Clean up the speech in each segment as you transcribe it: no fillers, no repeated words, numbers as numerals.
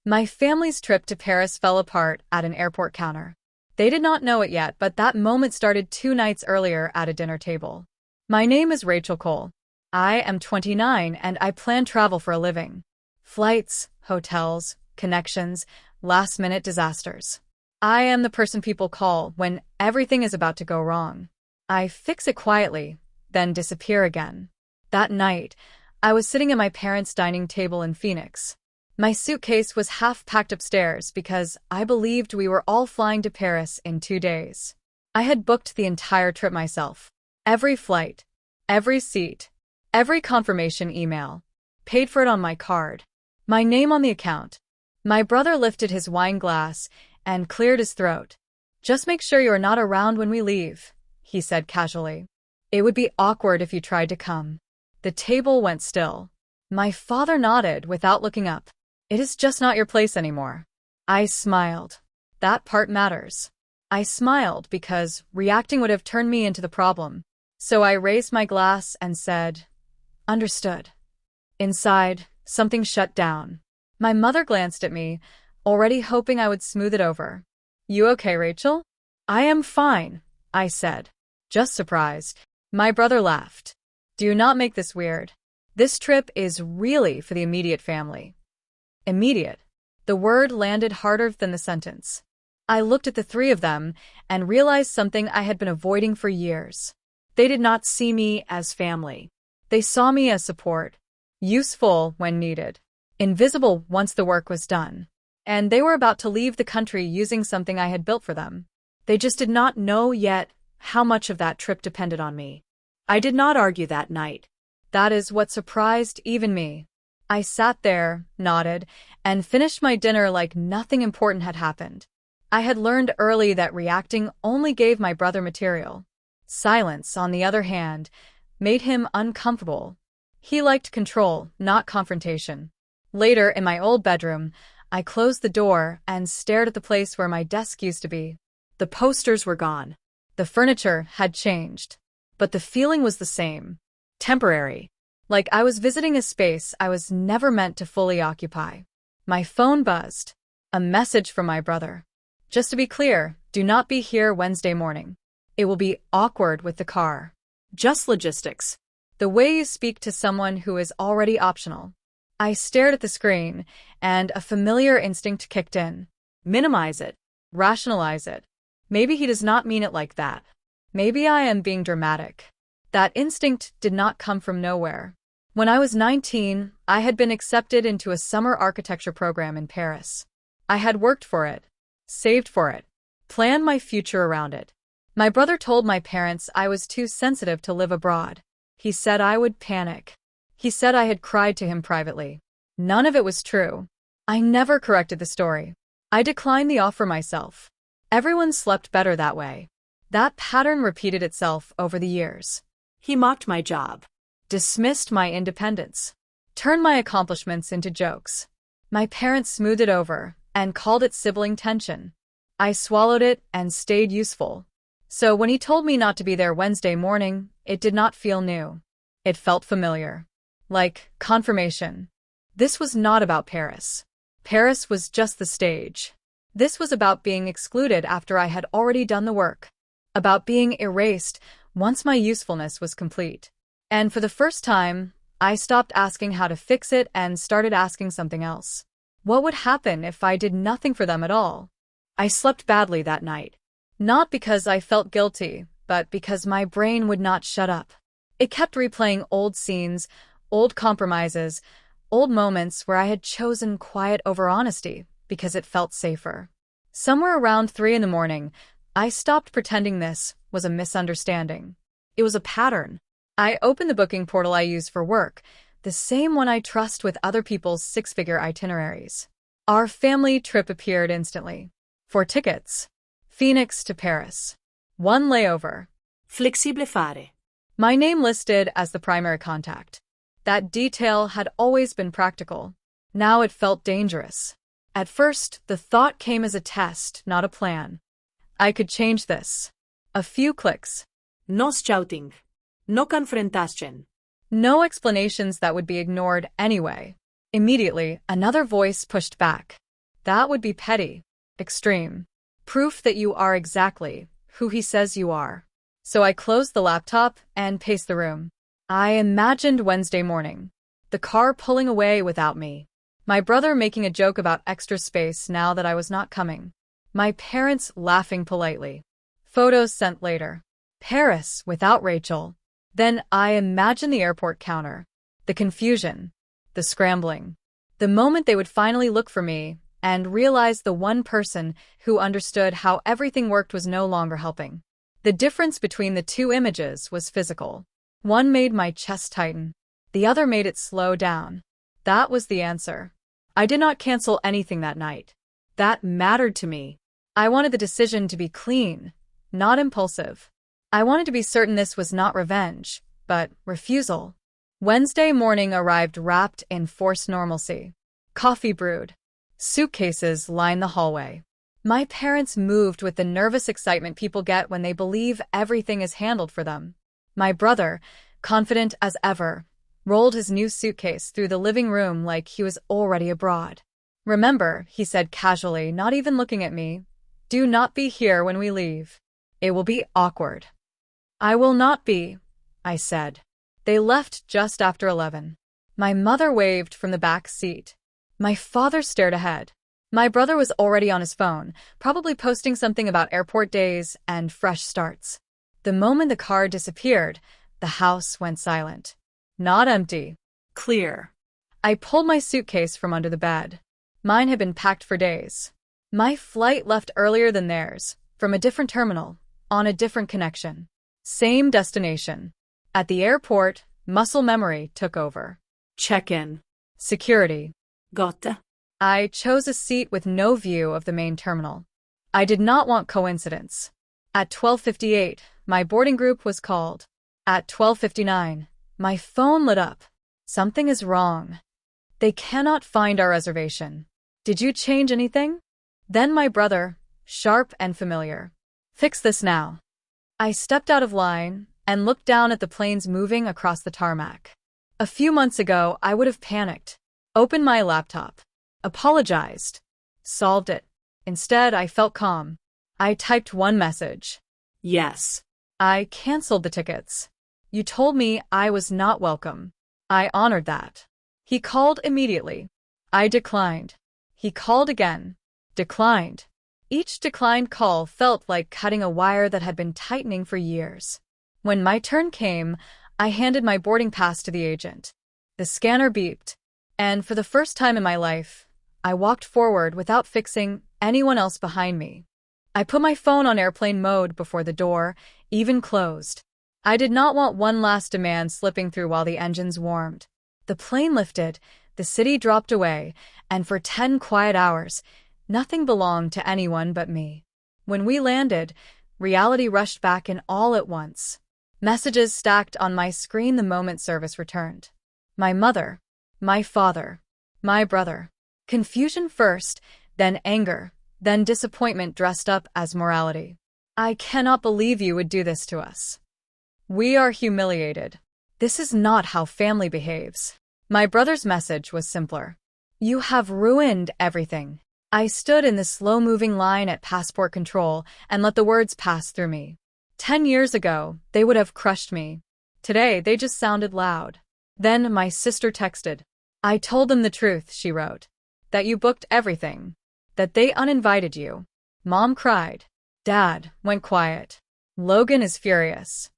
My family's trip to Paris fell apart at an airport counter. They did not know it yet, but that moment started 2 nights earlier at a dinner table. My name is Rachel Cole. I am 29 and I plan travel for a living. Flights, hotels, connections, last-minute disasters. I am the person people call when everything is about to go wrong. I fix it quietly, then disappear again. That night, I was sitting at my parents' dining table in Phoenix. My suitcase was half packed upstairs because I believed we were all flying to Paris in 2 days. I had booked the entire trip myself. Every flight, every seat, every confirmation email. Paid for it on my card. My name on the account. My brother lifted his wine glass and cleared his throat. "Just make sure you are not around when we leave," he said casually. "It would be awkward if you tried to come." The table went still. My father nodded without looking up. "It is just not your place anymore." I smiled. That part matters. I smiled because reacting would have turned me into the problem. So I raised my glass and said, "Understood." Inside, something shut down. My mother glanced at me, already hoping I would smooth it over. "You okay, Rachel?" "I am fine," I said. Just surprised. My brother laughed. "Do not make this weird. This trip is really for the immediate family." Immediate. The word landed harder than the sentence. I looked at the three of them and realized something I had been avoiding for years. They did not see me as family. They saw me as support. Useful when needed. Invisible once the work was done. And they were about to leave the country using something I had built for them. They just did not know yet how much of that trip depended on me. I did not argue that night. That is what surprised even me. I sat there, nodded, and finished my dinner like nothing important had happened. I had learned early that reacting only gave my brother material. Silence, on the other hand, made him uncomfortable. He liked control, not confrontation. Later, in my old bedroom, I closed the door and stared at the place where my desk used to be. The posters were gone. The furniture had changed. But the feeling was the same. Temporary. Like I was visiting a space I was never meant to fully occupy. My phone buzzed. A message from my brother. "Just to be clear, do not be here Wednesday morning. It will be awkward with the car. Just logistics. The way you speak to someone who is already optional." I stared at the screen, and a familiar instinct kicked in. Minimize it. Rationalize it. Maybe he does not mean it like that. Maybe I am being dramatic. That instinct did not come from nowhere. When I was 19, I had been accepted into a summer architecture program in Paris. I had worked for it, saved for it, planned my future around it. My brother told my parents I was too sensitive to live abroad. He said I would panic. He said I had cried to him privately. None of it was true. I never corrected the story. I declined the offer myself. Everyone slept better that way. That pattern repeated itself over the years. He mocked my job, dismissed my independence, turned my accomplishments into jokes. My parents smoothed it over and called it sibling tension. I swallowed it and stayed useful. So when he told me not to be there Wednesday morning, it did not feel new. It felt familiar. Like confirmation. This was not about Paris. Paris was just the stage. This was about being excluded after I had already done the work. About being erased once my usefulness was complete. And for the first time, I stopped asking how to fix it and started asking something else. What would happen if I did nothing for them at all? I slept badly that night. Not because I felt guilty, but because my brain would not shut up. It kept replaying old scenes, old compromises, old moments where I had chosen quiet over honesty because it felt safer. Somewhere around 3 in the morning, I stopped pretending this was a misunderstanding. It was a pattern. I opened the booking portal I use for work, the same one I trust with other people's 6-figure itineraries. Our family trip appeared instantly. 4 tickets. Phoenix to Paris. 1 layover. Flexibile fare. My name listed as the primary contact. That detail had always been practical. Now it felt dangerous. At first, the thought came as a test, not a plan. I could change this. A few clicks. No shouting. No confrontation. No explanations that would be ignored anyway. Immediately, another voice pushed back. That would be petty. Extreme. Proof that you are exactly who he says you are. So I closed the laptop and paced the room. I imagined Wednesday morning. The car pulling away without me. My brother making a joke about extra space now that I was not coming. My parents laughing politely. Photos sent later. Paris without Rachel. Then I imagined the airport counter. The confusion. The scrambling. The moment they would finally look for me and realize the one person who understood how everything worked was no longer helping. The difference between the two images was physical. One made my chest tighten. The other made it slow down. That was the answer. I did not cancel anything that night. That mattered to me. I wanted the decision to be clean, not impulsive. I wanted to be certain this was not revenge, but refusal. Wednesday morning arrived wrapped in forced normalcy. Coffee brewed. Suitcases lined the hallway. My parents moved with the nervous excitement people get when they believe everything is handled for them. My brother, confident as ever, rolled his new suitcase through the living room like he was already abroad. "Remember," he said casually, not even looking at me, "do not be here when we leave. It will be awkward." "I will not be," I said. They left just after 11. My mother waved from the back seat. My father stared ahead. My brother was already on his phone, probably posting something about airport days and fresh starts. The moment the car disappeared, the house went silent. Not empty. Clear. I pulled my suitcase from under the bed. Mine had been packed for days. My flight left earlier than theirs, from a different terminal, on a different connection. Same destination. At the airport, muscle memory took over. Check-in. Security. Gotta. I chose a seat with no view of the main terminal. I did not want coincidence. At 12:58, my boarding group was called. At 12:59, my phone lit up. Something is wrong. They cannot find our reservation. Did you change anything? Then my brother, sharp and familiar. Fix this now. I stepped out of line and looked down at the planes moving across the tarmac. A few months ago, I would have panicked. Opened my laptop. Apologized. Solved it. Instead, I felt calm. I typed one message. Yes. I canceled the tickets. You told me I was not welcome. I honored that. He called immediately. I declined. He called again. Declined. Each declined call felt like cutting a wire that had been tightening for years. When my turn came, I handed my boarding pass to the agent. The scanner beeped, and for the first time in my life, I walked forward without fixing anyone else behind me. I put my phone on airplane mode before the door, even closed. I did not want one last demand slipping through while the engines warmed. The plane lifted, the city dropped away, and for 10 quiet hours, nothing belonged to anyone but me. When we landed, reality rushed back in all at once. Messages stacked on my screen the moment service returned. My mother, my father, my brother. Confusion first, then anger, then disappointment dressed up as morality. I cannot believe you would do this to us. We are humiliated. This is not how family behaves. My brother's message was simpler. You have ruined everything. I stood in the slow-moving line at passport control and let the words pass through me. 10 years ago, they would have crushed me. Today, they just sounded loud. Then my sister texted. I told them the truth, she wrote. That you booked everything. That they uninvited you. Mom cried. Dad went quiet. Logan is furious.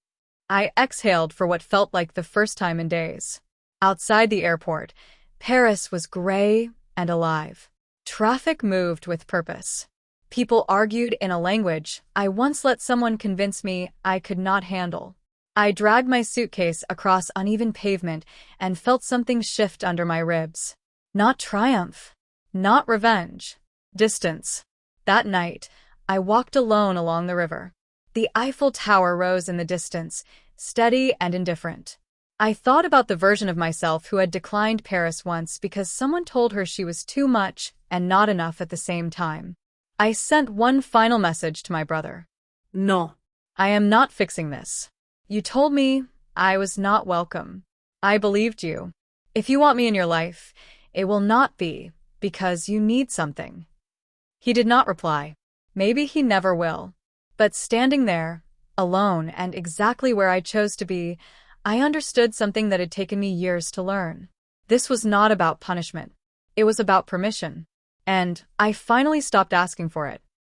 I exhaled for what felt like the first time in days. Outside the airport, Paris was gray and alive. Traffic moved with purpose. People argued in a language I once let someone convince me I could not handle. I dragged my suitcase across uneven pavement and felt something shift under my ribs. Not triumph. Not revenge. Distance. That night, I walked alone along the river. The Eiffel Tower rose in the distance, steady and indifferent. I thought about the version of myself who had declined Paris once because someone told her she was too much and not enough at the same time. I sent one final message to my brother. No. I am not fixing this. You told me I was not welcome. I believed you. If you want me in your life, it will not be because you need something. He did not reply. Maybe he never will. But standing there, alone and exactly where I chose to be, I understood something that had taken me years to learn. This was not about punishment. It was about permission. And I finally stopped asking for it.